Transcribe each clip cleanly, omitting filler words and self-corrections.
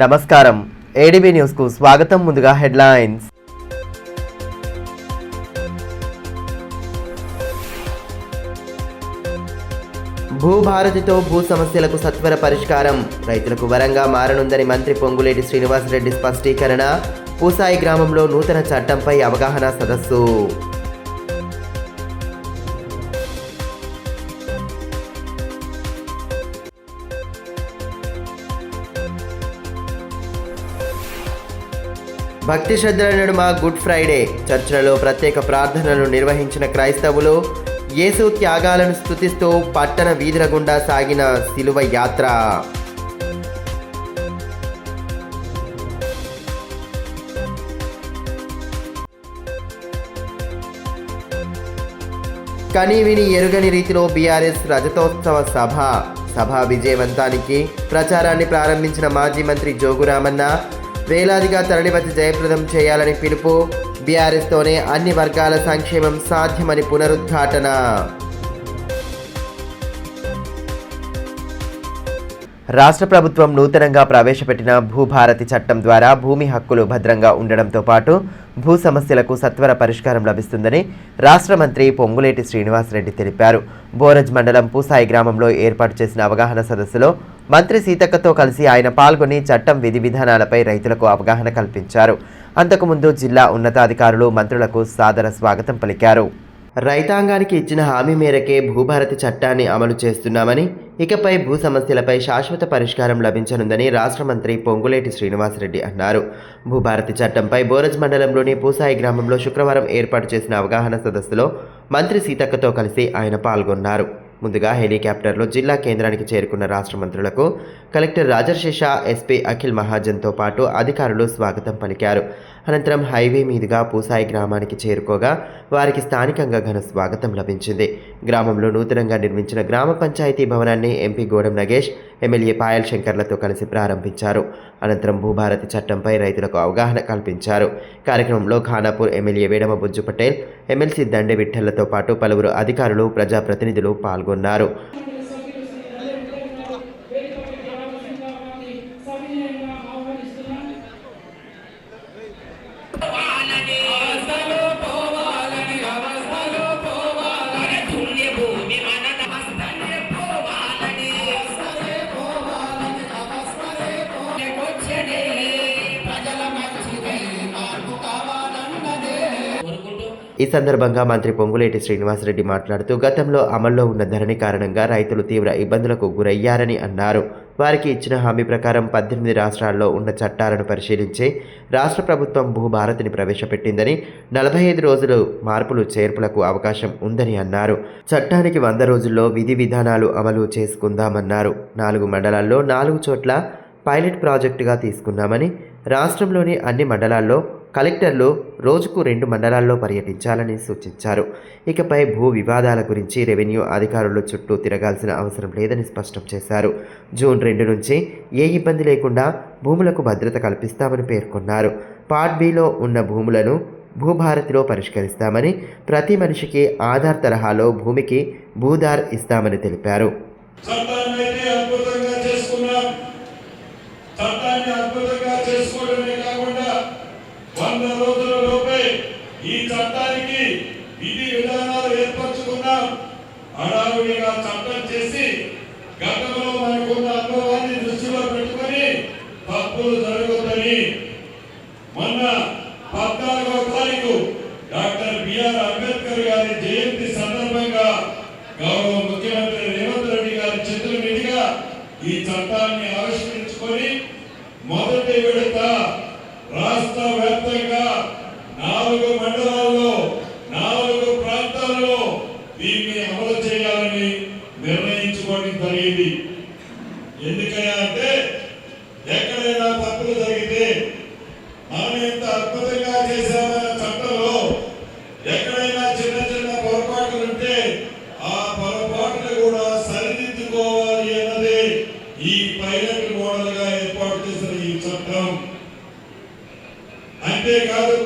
నమస్కారం ADB news కు స్వాగతం. ముందుగా హెడ్లైన్స్. భూభారతితో భూ సమస్యలకు సత్వర పరిష్కారం, రైతులకు వరంగా మారనుందని మంత్రి పొంగులేటి శ్రీనివాసరెడ్డి స్పష్టీకరణ. పూసాయి గ్రామంలో నూతన చట్టంపై అవగాహన సదస్సు. భక్తి శ్రద్ధల నడుమ గుడ్ ఫ్రైడే, చర్చిలలో ప్రత్యేక ప్రార్థనలు నిర్వహించిన క్రైస్తవులు. యేసు త్యాగాలను స్తుతిస్తూ పట్టణ వీధుల గుండా సాగిన శిలువ యాత్ర. కనీవిని ఎరుగని రీతిలో బీఆర్ఎస్ రజతోత్సవ సభ విజయవంతానికి ప్రచారాన్ని ప్రారంభించిన మాజీ మంత్రి జోగురామన్న. వేలాదిగా తరలివచ్చి జయప్రదం చేయాలని పిలుపు. బీఆర్ఎస్తోనే అన్ని వర్గాల సంక్షేమం సాధ్యమని పునరుద్ఘాటన. రాష్ట్ర ప్రభుత్వం నూతనంగా ప్రవేశపెట్టిన భూభారతి చట్టం ద్వారా భూమి హక్కులు భద్రంగా ఉండడంతో పాటు భూ సమస్యలకు సత్వర పరిష్కారం లభిస్తుందని రాష్ట్ర మంత్రి పొంగులేటి శ్రీనివాసరెడ్డి తెలిపారు. బోరజ్ మండలం పూసాయి గ్రామంలో ఏర్పాటు చేసిన అవగాహన సదస్సులో మంత్రి సీతక్కతో కలిసి ఆయన పాల్గొని చట్టం విధి విధానాలపై రైతులకు అవగాహన కల్పించారు. అంతకుముందు జిల్లా ఉన్నతాధికారులు మంత్రులకు సాదర స్వాగతం పలికారు. రైతాంగానికి ఇచ్చిన హామీ మేరకే భూభారతి చట్టాన్ని అమలు చేస్తున్నామని, ఇకపై భూ సమస్యలపై శాశ్వత పరిష్కారం లభించనుందని రాష్ట్ర మంత్రి పొంగులేటి శ్రీనివాసరెడ్డి అన్నారు. భూభారతి చట్టంపై బోరజ్ మండలంలోని పూసాయి గ్రామంలో శుక్రవారం ఏర్పాటు చేసిన అవగాహన సదస్సులో మంత్రి సీతక్కతో కలిసి ఆయన పాల్గొన్నారు. ముందుగా హెలికాప్టర్లో జిల్లా కేంద్రానికి చేరుకున్న రాష్ట్ర మంత్రులకు కలెక్టర్ రాజర్షేష, ఎస్పీ అఖిల్ మహాజన్తో పాటు అధికారులు స్వాగతం పలికారు. అనంతరం హైవే మీదుగా పూసాయి గ్రామానికి చేరుకోగా వారికి స్థానికంగా ఘన స్వాగతం లభించింది. గ్రామంలో నూతనంగా నిర్మించిన గ్రామ పంచాయతీ భవనాన్ని ఎంపీ గోడం నగేష్, ఎమ్మెల్యే పాయల్ శంకర్లతో కలిసి ప్రారంభించారు. అనంతరం భూభారతి చట్టంపై రైతులకు అవగాహన కల్పించారు. కార్యక్రమంలో ఖానాపూర్ ఎమ్మెల్యే వేడమ బుజ్జు పటేల్, ఎమ్మెల్సీ దండే విఠ్ఠలతో పాటు పలువురు అధికారులు, ప్రజాప్రతినిధులు పాల్గొన్నారు. ఈ సందర్భంగా మంత్రి పొంగులేటి శ్రీనివాసరెడ్డి మాట్లాడుతూ గతంలో అమల్లో ఉన్న ధరణి కారణంగా రైతులు తీవ్ర ఇబ్బందులకు గురయ్యారని అన్నారు. వారికి ఇచ్చిన హామీ ప్రకారం 18 రాష్ట్రాల్లో ఉన్న చట్టాలను పరిశీలించి రాష్ట్ర ప్రభుత్వం భూభారతిని ప్రవేశపెట్టిందని, 45 రోజులు మార్పులు చేర్పులకు అవకాశం ఉందని అన్నారు. చట్టానికి 100 రోజుల్లో విధి విధానాలు అమలు చేసుకుందామన్నారు. 4 మండలాల్లో 4 చోట్ల పైలట్ ప్రాజెక్టుగా తీసుకున్నామని, రాష్ట్రంలోని అన్ని మండలాల్లో కలెక్టర్లు రోజుకు 2 మండలాల్లో పర్యటించాలని సూచించారు. ఇకపై భూ వివాదాల గురించి రెవెన్యూ అధికారులు చుట్టూ తిరగాల్సిన అవసరం లేదని స్పష్టం చేశారు. జూన్ 2 నుంచి ఏ ఇబ్బంది లేకుండా భూములకు భద్రత కల్పిస్తామని పేర్కొన్నారు. పార్ట్ బిలో ఉన్న భూములను భూభారతిలో పరిష్కరిస్తామని, ప్రతి మనిషికి ఆధార్ తరహాలో భూమికి భూధార్ ఇస్తామని తెలిపారు. ఈ చట్టానికి విధి విధానాలు ఏర్పరచుకున్నాం. హడావుడిగా చట్టం చేసి గతంలో మనకున్న అనుభవాన్ని దృష్టిలో పెట్టుకొని తప్పులు జరగొద్దని మొన్న 14వ తారీఖు డాక్టర్ బిఆర్ అంబేద్కర్ గారి జయంతి సందర్భంగా గౌరవ ముఖ్యమంత్రి రేవంత్ రెడ్డి గారి చేతుల మీదుగా ఈ చట్టాన్ని ఆవిష్కరించుకొని మొదటి విడత రాష్ట్ర వ్యాప్తంగా 4 మండలాల్లో 4 ప్రాంతాల్లో దీన్ని అమలు చేయాలని నిర్ణయించుకోవడం జరిగింది. ఎందుకయ్యా అంటే ఎక్కడైనా తప్పులు జరిగితే మనం ఎంత అద్భుతంగా చేశామన్న చట్టంలో ఎక్కడైనా చిన్న చిన్న పొరపాట్లు ఉంటే ఆ పొరపాట్లు కూడా సరిదిద్దుకోవాలి అన్నదే ఈ పైలట్ మోడల్గా ఏర్పాటు చేసిన ఈ చట్టం. అంతేకాదు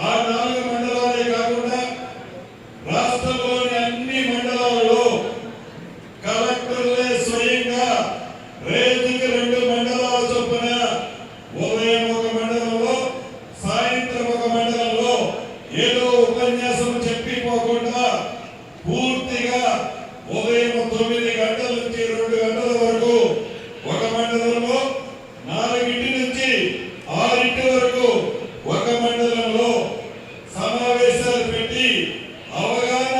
ఆ 4 మండలాలే కాకుండా రాష్ట్రంలోని అన్ని మండలాలలో కలెక్టర్లే స్వయంగా రేతుకి 2 మండలాల చొప్పున ఏదో ఉపన్యాసం చెప్పిపోకుండా పూర్తిగా ఉదయం 9 గంటల నుంచి 2 గంటల వరకు ఒక మండలంలో, 4 నుంచి 6 వరకు ఒక మండలంలో సమావేశాలు పెట్టి అవగాహన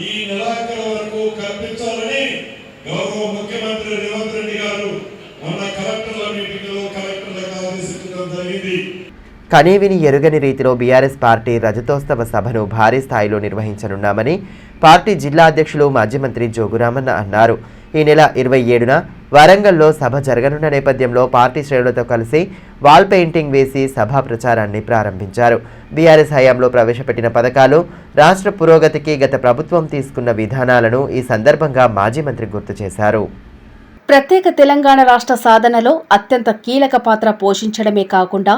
ఈ నెలాఖరు వరకు కల్పించాలని గౌరవ ముఖ్యమంత్రి రేవంత్ రెడ్డి గారు మొన్న కలెక్టర్ల మీటింగ్లో కలెక్టర్లకు ఆదేశించడం జరిగింది. కనీవిని ఎరుగని రీతిలో బీఆర్ఎస్ పార్టీ రజతోత్సవ సభను భారీ స్థాయిలో నిర్వహించనున్నామని పార్టీ జిల్లా అధ్యక్షులు మాజీ మంత్రి జోగురామన్న అన్నారు. ఈ నెల 27న వరంగల్లో సభ జరగనున్న నేపథ్యంలో పార్టీ శ్రేణులతో కలిసి వాల్ పెయింటింగ్ వేసి సభా ప్రచారాన్ని ప్రారంభించారు. బీఆర్ఎస్ హయాంలో ప్రవేశపెట్టిన పథకాలు, రాష్ట్ర పురోగతికి గత ప్రభుత్వం తీసుకున్న విధానాలను ఈ సందర్భంగా మాజీ మంత్రి గుర్తు చేశారు. ప్రత్యేక తెలంగాణ రాష్ట్ర సాధనలో అత్యంత కీలక పాత్ర పోషించడమే కాకుండా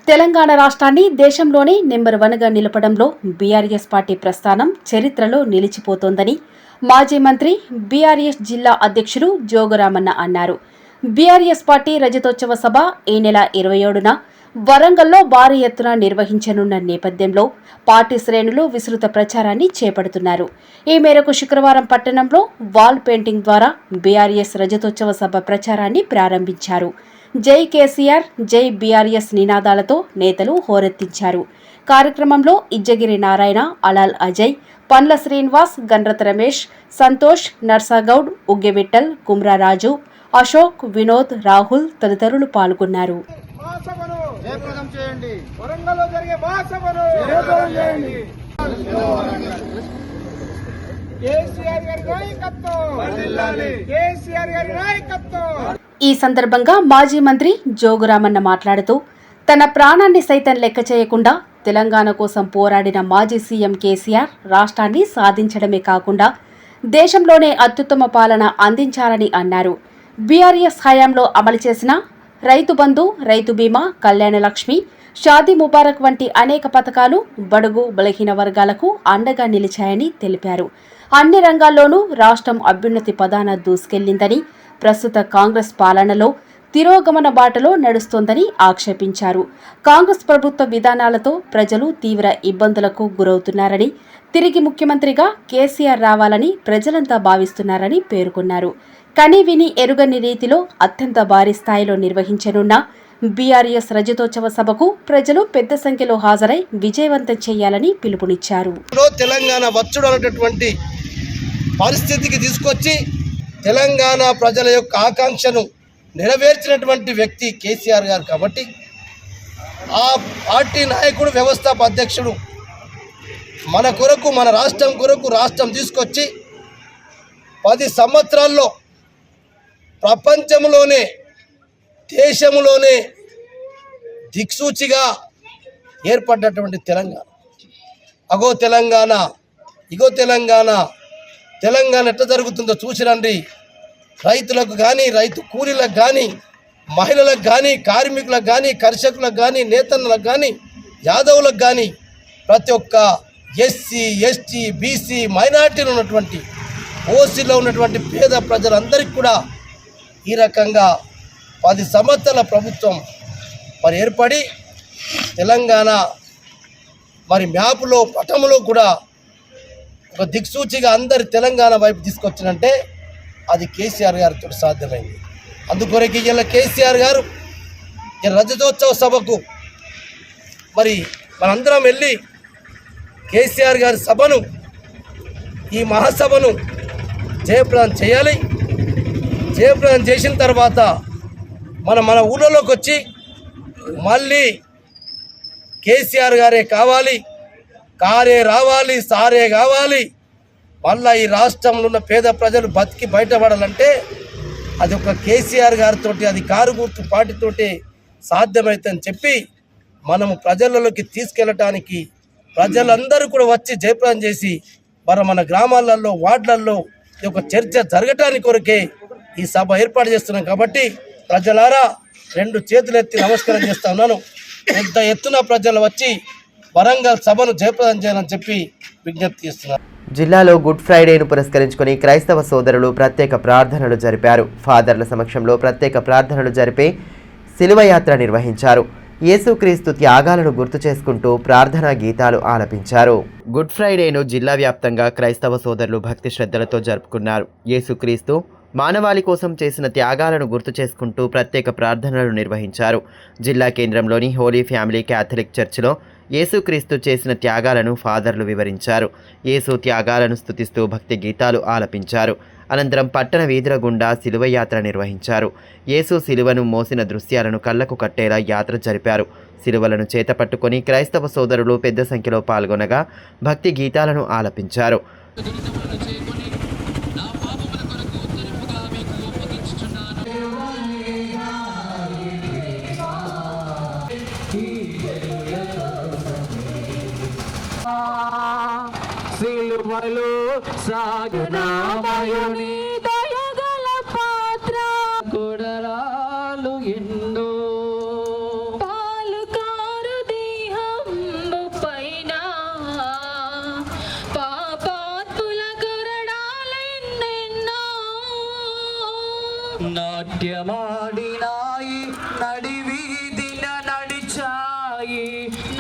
తెలంగాణ రాష్ట్రాన్ని దేశంలోనే నెంబర్ 1గా నిలపడంలో బీఆర్ఎస్ పార్టీ ప్రస్థానం చరిత్రలో నిలిచిపోతోందని మాజీ మంత్రి బీఆర్ఎస్ జిల్లా అధ్యక్షులు జోగురామన్న అన్నారు. బీఆర్ఎస్ పార్టీ రజతోత్సవ సభ ఈ నెల 27న వరంగల్లో భారీ ఎత్తున నిర్వహించనున్న నేపథ్యంలో పార్టీ శ్రేణులు విస్తృత ప్రచారాన్ని చేపడుతున్నారు. ఈ మేరకు శుక్రవారం పట్టణంలో వాల్ పెయింటింగ్ ద్వారా బీఆర్ఎస్ రజతోత్సవ సభ ప్రచారాన్ని ప్రారంభించారు. జై కేసీఆర్, జై బీఆర్ఎస్ నినాదాలతో నేతలు హోరెత్తించారు. కార్యక్రమంలో ఇజ్జగిరి నారాయణ, అలాల్ అజయ్, పండ్ల శ్రీనివాస్, గండ్రత రమేష్, సంతోష్, నర్సాగౌడ్, ఉగ్గెవిట్టల్, కుమ్రారాజు, అశోక్, వినోద్, రాహుల్ తదితరులు పాల్గొన్నారు. ఈ సందర్భంగా మాజీ మంత్రి జోగురామన్న మాట్లాడుతూ తన ప్రాణాన్ని సైతం లెక్క చేయకుండా తెలంగాణ కోసం పోరాడిన మాజీ సీఎం కేసీఆర్ రాష్ట్రాన్ని సాధించడమే కాకుండా దేశంలోనే అత్యుత్తమ పాలన అందించాలని అన్నారు. బీఆర్ఎస్ హయాంలో అమలు చేసిన రైతు బంధు, రైతు బీమా, కళ్యాణ లక్ష్మి, షాదీ ముబారక్ వంటి అనేక పథకాలు బడుగు బలహీన వర్గాలకు అండగా నిలిచాయని తెలిపారు. అన్ని రంగాల్లోనూ రాష్ట్రం అభ్యున్నతి పదాన దూసుకెళ్లిందని, ప్రస్తుత కాంగ్రెస్ పాలనలో తిరోగమన బాటలో నడుస్తోందని ఆక్షేపించారు. కాంగ్రెస్ ప్రభుత్వ విధానాలతో ప్రజలు తీవ్ర ఇబ్బందులకు గురవుతున్నారని, తిరిగి ముఖ్యమంత్రిగా కేసీఆర్ రావాలని ప్రజలంతా భావిస్తున్నారని పేర్కొన్నారు. కనీవిని ఎరుగని రీతిలో అత్యంత భారీ స్థాయిలో నిర్వహించనున్న బీఆర్ఎస్ రజతోత్సవ సభకు ప్రజలు పెద్ద సంఖ్యలో హాజరై విజయవంతం చేయాలని పిలుపునిచ్చారు. తెలంగాణ వచ్చుడు అనేటటువంటి పరిస్థితికి తీసుకొచ్చి తెలంగాణ ప్రజల యొక్క ఆకాంక్షను నెరవేర్చినటువంటి వ్యక్తి కేసీఆర్ గారు. కాబట్టి ఆ పార్టీ నాయకుడు, వ్యవస్థాపక అధ్యక్షుడు మన కొరకు, మన రాష్ట్రం కొరకు రాష్ట్రం తీసుకొచ్చి 10 సంవత్సరాల్లో ప్రపంచంలోనే, దేశంలోనే దిక్సూచిగా ఏర్పడ్డటువంటి తెలంగాణ. అగో తెలంగాణ, ఇగో తెలంగాణ. తెలంగాణ ఎట్లా జరుగుతుందో చూసిరండి. రైతులకు కానీ, రైతు కూలీలకు కానీ, మహిళలకు కానీ, కార్మికులకు కానీ, కర్షకులకు కానీ, నేతన్నలకు కానీ, యాదవులకు కానీ, ప్రతి ఒక్క ఎస్సీ, ఎస్టీ, బీసీ, మైనార్టీలో ఉన్నటువంటి, ఓసీలో ఉన్నటువంటి పేద ప్రజలందరికీ కూడా ఈ రకంగా 10 సంవత్సరాల ప్రభుత్వం మరి ఏర్పడి తెలంగాణ మరి మ్యాప్లో, పటంలో కూడా ఒక దిక్సూచిగా అందరి తెలంగాణ వైపు తీసుకొచ్చినంటే అది కేసీఆర్ గారితో సాధ్యమైంది. అందుకొరకు ఇలా కేసీఆర్ గారు రజతోత్సవ సభకు మరి మనందరం వెళ్ళి కేసీఆర్ గారి సభను, ఈ మహాసభను జయప్రదం చేయాలి. జయప్రదం చేసిన తర్వాత మన ఊళ్ళలోకి వచ్చి మళ్ళీ కేసీఆర్ గారే కావాలి, కారే రావాలి, సారే కావాలి, మళ్ళీ ఈ రాష్ట్రంలో ఉన్న పేద ప్రజలు బతికి బయటపడాలంటే అది ఒక కేసీఆర్ గారితో, అది కారు గుర్తు పార్టీతోటి సాధ్యమవుతుందని చెప్పి మనము ప్రజలలోకి తీసుకెళ్ళటానికి ప్రజలందరూ కూడా వచ్చి జయప్రదం చేసి మన గ్రామాలలో, వార్డులలో ఈ యొక్క చర్చ జరగటానికి కొరకే ఈ సభ ఏర్పాటు చేస్తున్నాం. కాబట్టి ప్రజలారా 2 చేతులు ఎత్తి నమస్కారం చేస్తా ఉన్నాను. పెద్ద ఎత్తున ప్రజలు వచ్చి వరంగల్ సభను జయప్రదం చేయాలని చెప్పి విజ్ఞప్తి చేస్తున్నారు. జిల్లాలో గుడ్ ఫ్రైడేను పురస్కరించుకుని క్రైస్తవ సోదరులు ప్రత్యేక ప్రార్థనలు జరిపారు. ఫాదర్ల సమక్షంలో ప్రత్యేక ప్రార్థనలు జరిపి శిలువయాత్ర నిర్వహించారు. యేసుక్రీస్తు త్యాగాలను గుర్తు చేసుకుంటూ ప్రార్థనా గీతాలు ఆలపించారు. గుడ్ ఫ్రైడేను జిల్లా వ్యాప్తంగా క్రైస్తవ సోదరులు భక్తి శ్రద్ధలతో జరుపుకున్నారు. యేసుక్రీస్తు మానవాళి కోసం చేసిన త్యాగాలను గుర్తు చేసుకుంటూ ప్రత్యేక ప్రార్థనలు నిర్వహించారు. జిల్లా కేంద్రంలోని హోలీ ఫ్యామిలీ క్యాథలిక్ చర్చిలో యేసుక్రీస్తు చేసిన త్యాగాలను ఫాదర్లు వివరించారు. యేసు త్యాగాలను స్తుతిస్తూ భక్తి గీతాలు ఆలపించారు. అనంతరం పట్టణ వీధుల గుండా శిలువ యాత్ర నిర్వహించారు. యేసు శిలువను మోసిన దృశ్యాలను కళ్లకు కట్టేలా యాత్ర జరిపారు. శిలువలను చేతపట్టుకొని క్రైస్తవ సోదరులు పెద్ద సంఖ్యలో పాల్గొనగా భక్తి గీతాలను ఆలపించారు. సిలువలో సాగునామయుని దయగల పాత్ర గుడరాలు ఎన్నో పాలుకారు దేహంబు పైన పాపాత్ముల గురడాలెన్నెన్నో నాట్యమాడినాయి నడివీధిన నడిచాయి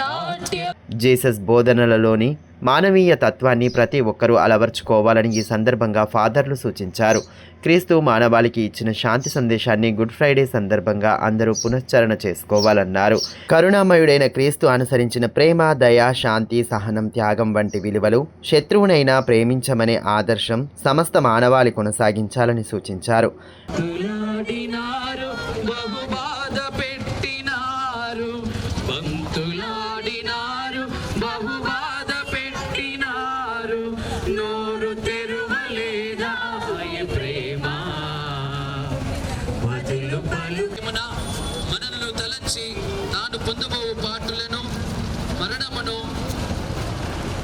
నాట్య జీసస్ బోధనలలోని మానవీయ తత్వాన్ని ప్రతి ఒక్కరూ అలవర్చుకోవాలని ఈ సందర్భంగా ఫాదర్లు సూచించారు. క్రీస్తు మానవాళికి ఇచ్చిన శాంతి సందేశాన్ని గుడ్ ఫ్రైడే సందర్భంగా అందరూ పునశ్చరణ చేసుకోవాలన్నారు. కరుణామయుడైన క్రీస్తు అనుసరించిన ప్రేమ, దయ, శాంతి, సహనం, త్యాగం వంటి విలువలు శత్రువునైనా ప్రేమించమనే ఆదర్శం సమస్త మానవాళి కొనసాగించాలని సూచించారు. మనలో తలంచి తాను పొందబోవు పాటులను మరణమును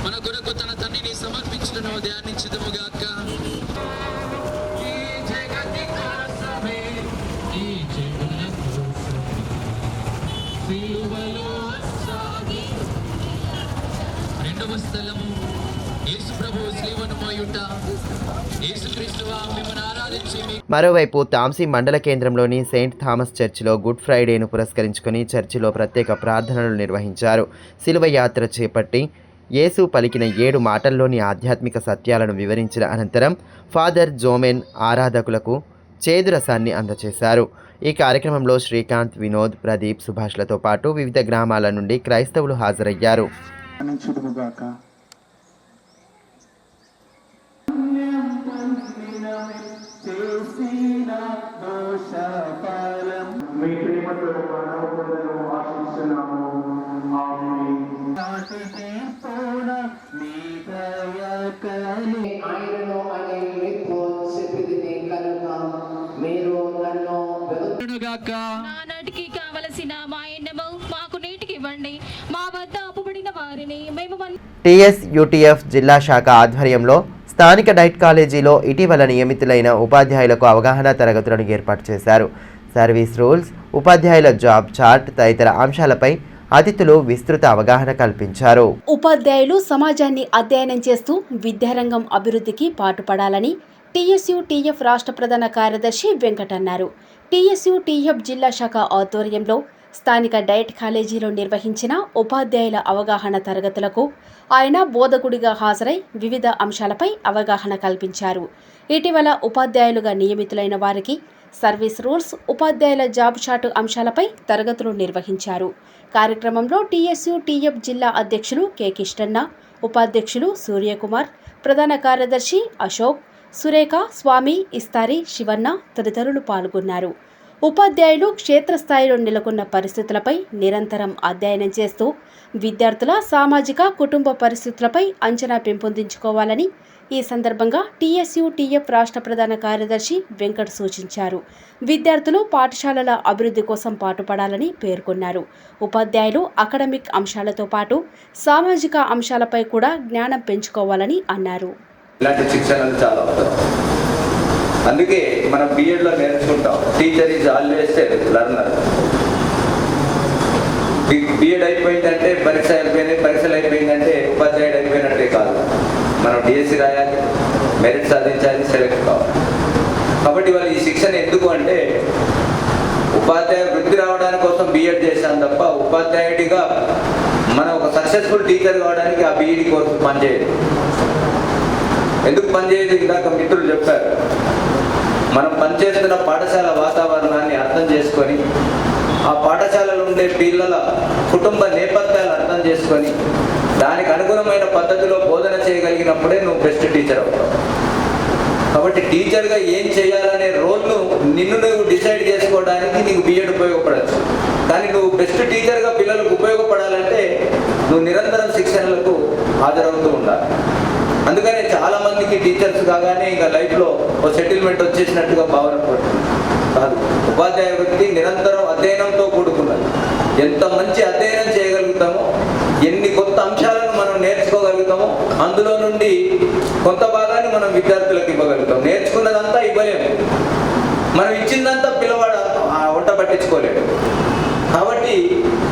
మన కొరకు తన తండ్రిని సమర్పించడను ధ్యానించుదుముగాక. రెండవ స్థలము యేసు ప్రభువు శిలువను మోయుట. యేసుక్రీస్తువా మిమ్మల్ని ఆరాధించి మరోవైపు తాంసీ మండల కేంద్రంలోని సెయింట్ థామస్ చర్చిలో గుడ్ ఫ్రైడేను పురస్కరించుకొని చర్చిలో ప్రత్యేక ప్రార్థనలు నిర్వహించారు. శిలువ యాత్ర చేపట్టి యేసు పలికిన 7 మాటల్లోని ఆధ్యాత్మిక సత్యాలను వివరించిన అనంతరం ఫాదర్ జోమెన్ ఆరాధకులకు చేదు రసాన్ని అందజేశారు. ఈ కార్యక్రమంలో శ్రీకాంత్, వినోద్, ప్రదీప్, సుభాష్లతో పాటు వివిధ గ్రామాల నుండి క్రైస్తవులు హాజరయ్యారు. నాటికి కావలసిన మా ఎన్నము మాకు నీటికి ఇవ్వండి, మా వద్ద అప్పుబడిన వారిని మేము TSUTF జిల్లా శాఖ ఆధ్వర్యంలో స్థానిక డైట్ కాలేజీలో ఇటీవల నియమితులైన ఉపాధ్యాయులకు అవగాహన తరగతులను ఏర్పాటు చేశారు. సర్వీస్ రూల్స్, ఉపాధ్యాయుల జాబ్ చార్ట్ తదితర అంశాలపై అతిథులు విస్తృత అవగాహన కల్పించారు. ఉపాధ్యాయులు సమాజాన్ని అధ్యయనం చేస్తూ విద్యారంగం అభివృద్ధికి పాటుపడాలని TSUTF రాష్ట్ర ప్రధాన కార్యదర్శి వెంకట్ అన్నారు. TSUTF జిల్లా శాఖ ఆధ్వర్యంలో స్థానిక డైట్ కాలేజీలో నిర్వహించిన ఉపాధ్యాయుల అవగాహన తరగతులకు ఆయన బోధకుడిగా హాజరై వివిధ అంశాలపై అవగాహన కల్పించారు. ఇటీవల ఉపాధ్యాయులుగా నియమితులైన వారికి సర్వీస్ రూల్స్, ఉపాధ్యాయుల జాబ్ చార్ట్ అంశాలపై తరగతులు నిర్వహించారు. కార్యక్రమంలో TSUTF జిల్లా అధ్యక్షులు కె కిష్టన్న, ఉపాధ్యక్షులు సూర్యకుమార్, ప్రధాన కార్యదర్శి అశోక్, సురేఖ, స్వామి, ఇస్తారి, శివన్న తదితరులు పాల్గొన్నారు. ఉపాధ్యాయులు క్షేత్రస్థాయిలో నెలకొన్న పరిస్థితులపై నిరంతరం అధ్యయనం చేస్తూ విద్యార్థుల సామాజిక, కుటుంబ పరిస్థితులపై అంచనా పెంపొందించుకోవాలని ఈ సందర్భంగా TSUTF రాష్ట్ర ప్రధాన కార్యదర్శి వెంకట్ సూచించారు. విద్యార్థులు పాఠశాలల అభివృద్ధి కోసం పాటుపడాలని పేర్కొన్నారు. ఉపాధ్యాయులు అకాడమిక్ అంశాలతో పాటు సామాజిక అంశాలపై కూడా జ్ఞానం పెంచుకోవాలని అన్నారు. ఇలాంటి శిక్షణలు చాలా అవుతాయి. అందుకే మనం బిఎడ్లో నేర్చుకుంటాం, teacher is always learner. BEd అయిపోయిందంటే పరీక్షలు అయిపోయిందంటే ఉపాధ్యాయుడు అయిపోయినట్టే కాదు. మనం డిఎస్సి రాయాలి, మెరిట్ సాధించాలి, సెలెక్ట్ కావాలి. కాబట్టి వాళ్ళు ఈ శిక్షణ ఎందుకు అంటే ఉపాధ్యాయ వృత్తి రావడానికి కోసం బిఎడ్ చేశాను తప్ప తప్ప ఉపాధ్యాయుడిగా మనం ఒక సక్సెస్ఫుల్ టీచర్ కావడానికి ఆ బీఈడి కోర్సు పనిచేయదు. ఎందుకు పనిచేయదు? ఇందాక మిత్రులు చెప్పారు. మనం పనిచేస్తున్న పాఠశాల వాతావరణాన్ని అర్థం చేసుకొని, ఆ పాఠశాలలో ఉండే పిల్లల కుటుంబ నేపథ్యాలు అర్థం చేసుకొని, దానికి అనుగుణమైన పద్ధతిలో బోధన చేయగలిగినప్పుడే నువ్వు బెస్ట్ టీచర్ అవుతావు. కాబట్టి టీచర్గా ఏం చేయాలనే రోల్ను నిన్ను నువ్వు డిసైడ్ చేసుకోవడానికి నీకు బీఎడ్ ఉపయోగపడచ్చు. కానీ నువ్వు బెస్ట్ టీచర్గా పిల్లలకు ఉపయోగపడాలంటే నువ్వు నిరంతరం శిక్షణలకు హాజరవుతూ ఉండాలి. అందుకనే చాలా మందికి టీచర్స్ కాగానే ఇంకా లైఫ్లో ఒక సెటిల్మెంట్ వచ్చేసినట్టుగా భావన పడుతుంది. కాదు, ఉపాధ్యాయ వృత్తి నిరంతరం అధ్యయనంతో కూడుకున్నది. ఎంత మంచి అధ్యయనం చేయగలుగుతామో, ఎన్ని కొత్త అంశాలను మనం నేర్చుకోగలుగుతామో, అందులో నుండి కొంత భాగాన్ని మనం విద్యార్థులకు ఇవ్వగలుగుతాం. నేర్చుకున్నదంతా ఇవ్వలేము, మనం ఇచ్చిందంతా పిల్లవాడు వంట పట్టించుకోలేడు. కాబట్టి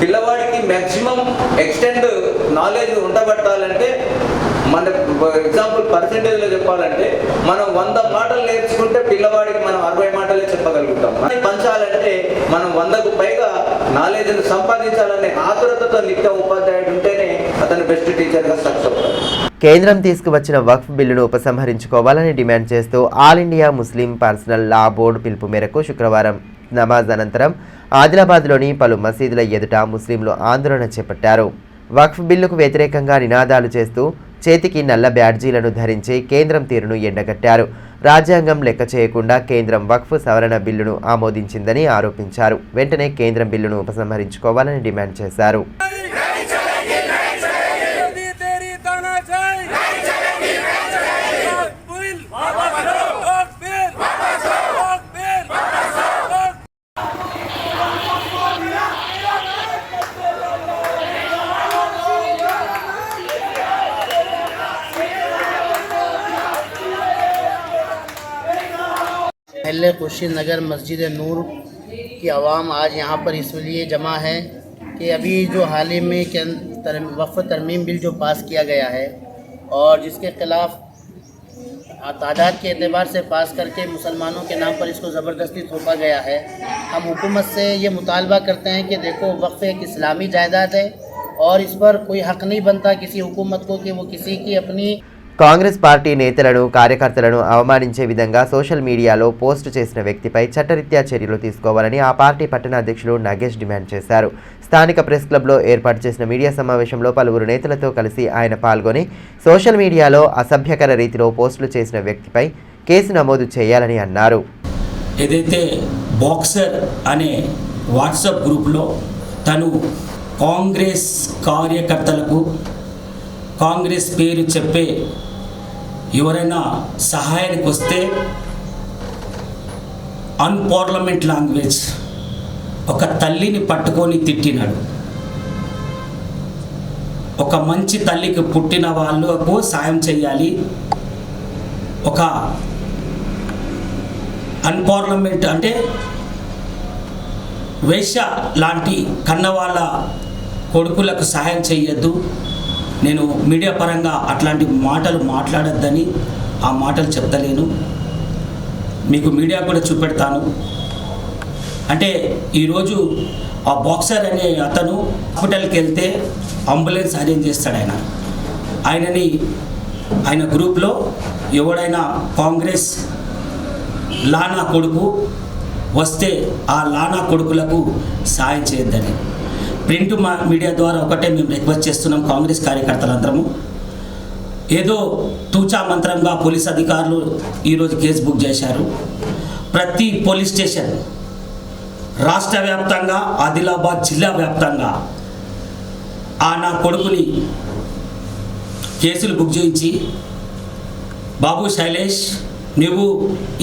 పిల్లవాడికి మ్యాక్సిమం ఎక్స్టెండ్ నాలెడ్జ్ ఉండబట్టాలంటే, మన ఎగ్జాంపుల్ పర్సెంటేజ్లో చెప్పాలంటే, మనం 100 మాటలు నేర్చుకుంటే పిల్లవాడికి మనం 60 మాటలే చెప్పగలుగుతాం. అని పంచాలంటే మనం 100కు పైగా నాలెడ్జ్ను సంపాదించాలనే ఆతురతతో నిత్యం ఉపాధ్యాయుడు ఉంటేనే అతను బెస్ట్ టీచర్గా సక్సెస్ అవుతాడు. కేంద్రం తీసుకువచ్చిన వక్ఫ్ బిల్లును ఉపసంహరించుకోవాలని డిమాండ్ చేస్తూ ఆల్ ఇండియా ముస్లిం పర్సనల్ లా బోర్డు పిలుపు మేరకు శుక్రవారం నమాజ్ అనంతరం ఆదిలాబాద్లోని పలు మసీదుల ఎదుట ముస్లింలు ఆందోళన చేపట్టారు. వక్ఫ్ బిల్లుకు వ్యతిరేకంగా నినాదాలు చేస్తూ చేతికి నల్ల బ్యాడ్జీలను ధరించి కేంద్రం తీరును ఎండగట్టారు. రాజ్యాంగం లెక్క చేయకుండా కేంద్రం వక్ఫ్ సవరణ బిల్లును ఆమోదించిందని ఆరోపించారు. వెంటనే కేంద్రం బిల్లును ఉపసంహరించుకోవాలని డిమాండ్ చేశారు. महल्ले खुर्शीद नगर मस्जिद नूर की आवाम आज यहाँ पर इसलिए जमा है कि अभी जो हाल ही में वक्फ तरमीम बिल जो पास किया गया है और जिसके ख़िलाफ़ तादाद के एतबार से पास करके मुसलमानों के नाम पर इसको ज़बरदस्ती थोपा गया है। हम हुकूमत से ये मुतालबा करते हैं कि देखो, वक्फ एक इस्लामी जायदाद है और इस पर कोई हक़ नहीं बनता किसी हुकूमत को कि वो किसी की अपनी కాంగ్రెస్ పార్టీ నేతలను కార్యకర్తలను అవమానించే విధంగా సోషల్ మీడియాలో పోస్టు చేసిన వ్యక్తిపై చట్టరీత్యా చర్యలు తీసుకోవాలని ఆ పార్టీ పట్టణ అధ్యక్షులు నగేష్ డిమాండ్ చేశారు. స్థానిక ప్రెస్ క్లబ్లో ఏర్పాటు చేసిన మీడియా సమావేశంలో పలువురు నేతలతో కలిసి ఆయన పాల్గొని సోషల్ మీడియాలో అసభ్యకర రీతిలో పోస్టులు చేసిన వ్యక్తిపై కేసు నమోదు చేయాలని అన్నారు. ఏదైతే బాక్సర్ అనే వాట్సాప్ గ్రూప్లో తను కాంగ్రెస్ కార్యకర్తలకు కాంగ్రెస్ పేరు చెప్పే ఎవరైనా సహాయానికి వస్తే అన్పార్లమెంట్ లాంగ్వేజ్ ఒక తల్లిని పట్టుకొని తిట్టినాడు. ఒక మంచి తల్లికి పుట్టిన వాళ్ళకు సాయం చేయాలి, ఒక అన్పార్లమెంట్ అంటే వేశ్య లాంటి కన్నవాళ్ళ కొడుకులకు సహాయం చేయొద్దు. నేను మీడియా పరంగా అట్లాంటి మాటలు మాట్లాడొద్దని ఆ మాటలు చెప్తలేను, మీకు మీడియా కూడా చూపెడతాను. అంటే ఈరోజు ఆ బాక్సర్ అనే అతను హాస్పిటల్కి వెళ్తే అంబులెన్స్ అరేంజ్ చేస్తాడు. ఆయన గ్రూప్లో ఎవడైనా కాంగ్రెస్ లానా కొడుకు వస్తే ఆ లానా కొడుకులకు సాయం చేయొద్దని ప్రింట్ మీడియా ద్వారా ఒకటే మేము రిక్వెస్ట్ చేస్తున్నాం. కాంగ్రెస్ కార్యకర్తలందరము ఏదో తూచా మంత్రంగా పోలీస్ అధికారులు ఈరోజు కేసు బుక్ చేశారు. ప్రతి పోలీస్ స్టేషన్ రాష్ట్ర వ్యాప్తంగా, ఆదిలాబాద్ జిల్లా వ్యాప్తంగా నా కొడుకుని కేసులు బుక్ చేయించి, బాబు శైలేష్, నువ్వు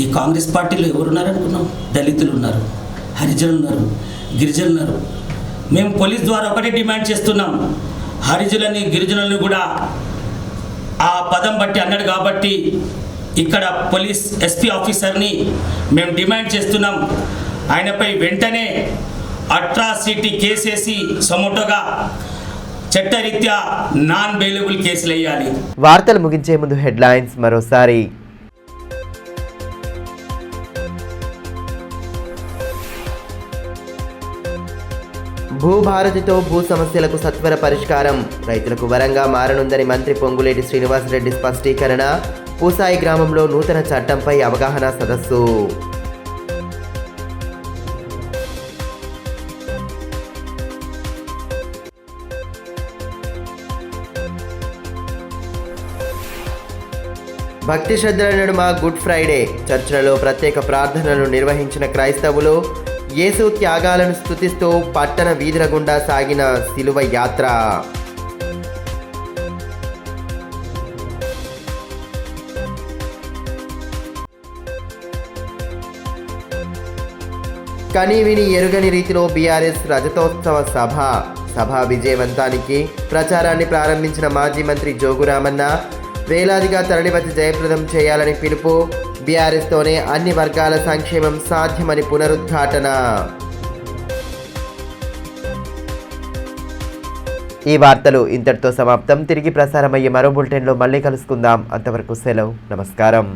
ఈ కాంగ్రెస్ పార్టీలో ఎవరున్నారనుకున్నావు? దళితులు ఉన్నారు, హరిజనులు ఉన్నారు, గిరిజనులు ఉన్నారు. మేము పోలీస్ ద్వారా ఒకటే డిమాండ్ చేస్తున్నాం, హరిజనులని గిరిజనులను కూడా ఆ పదం బట్టి అన్నాడు కాబట్టి ఇక్కడ పోలీస్ ఎస్పీ ఆఫీసర్ని మేము డిమాండ్ చేస్తున్నాం, ఆయనపై వెంటనే అట్రాసిటీ కేసేసి సొమోటోగా చట్టరీత్యా నాన్ బెయిలబుల్ కేసులు వేయాలి. వార్తలు ముగించే ముందు హెడ్లైన్స్ మరోసారి. భూభారతితో భూ సమస్యలకు సత్వర పరిష్కారం, రైతులకు వరంగా మారనుందని మంత్రి పొంగులేటి శ్రీనివాసరెడ్డి స్పష్టీకరణ. పూసాయి గ్రామంలో నూతన చట్టంపై అవగాహన సదస్సు. భక్తి శ్రద్ధల నడుమ గుడ్ ఫ్రైడే, చర్చిలలో ప్రత్యేక ప్రార్థనలు నిర్వహించిన క్రైస్తవులు. యేసు త్యాగాలను స్తుతిస్తూ పట్టణ వీధుల గుండా సాగిన శిలువ యాత్ర. కనీవిని ఎరుగని రీతిలో బీఆర్ఎస్ రజతోత్సవ సభ విజయవంతానికి ప్రచారాన్ని ప్రారంభించిన మాజీ మంత్రి జోగురామన్న. వేలాదిగా తరలివచ్చి జయప్రదం చేయాలని పిలుపు. బీఆర్ఎస్తోనే అన్ని వర్గాల సంక్షేమం సాధ్యమని పునరుద్ఘాటన. ఈ వార్తలు ఇంతటితో సమాప్తం. తిరిగి ప్రసారమయ్యే మరో బులెటిన్లో మళ్ళీ కలుసుకుందాం. అంతవరకు సెలవు. నమస్కారం.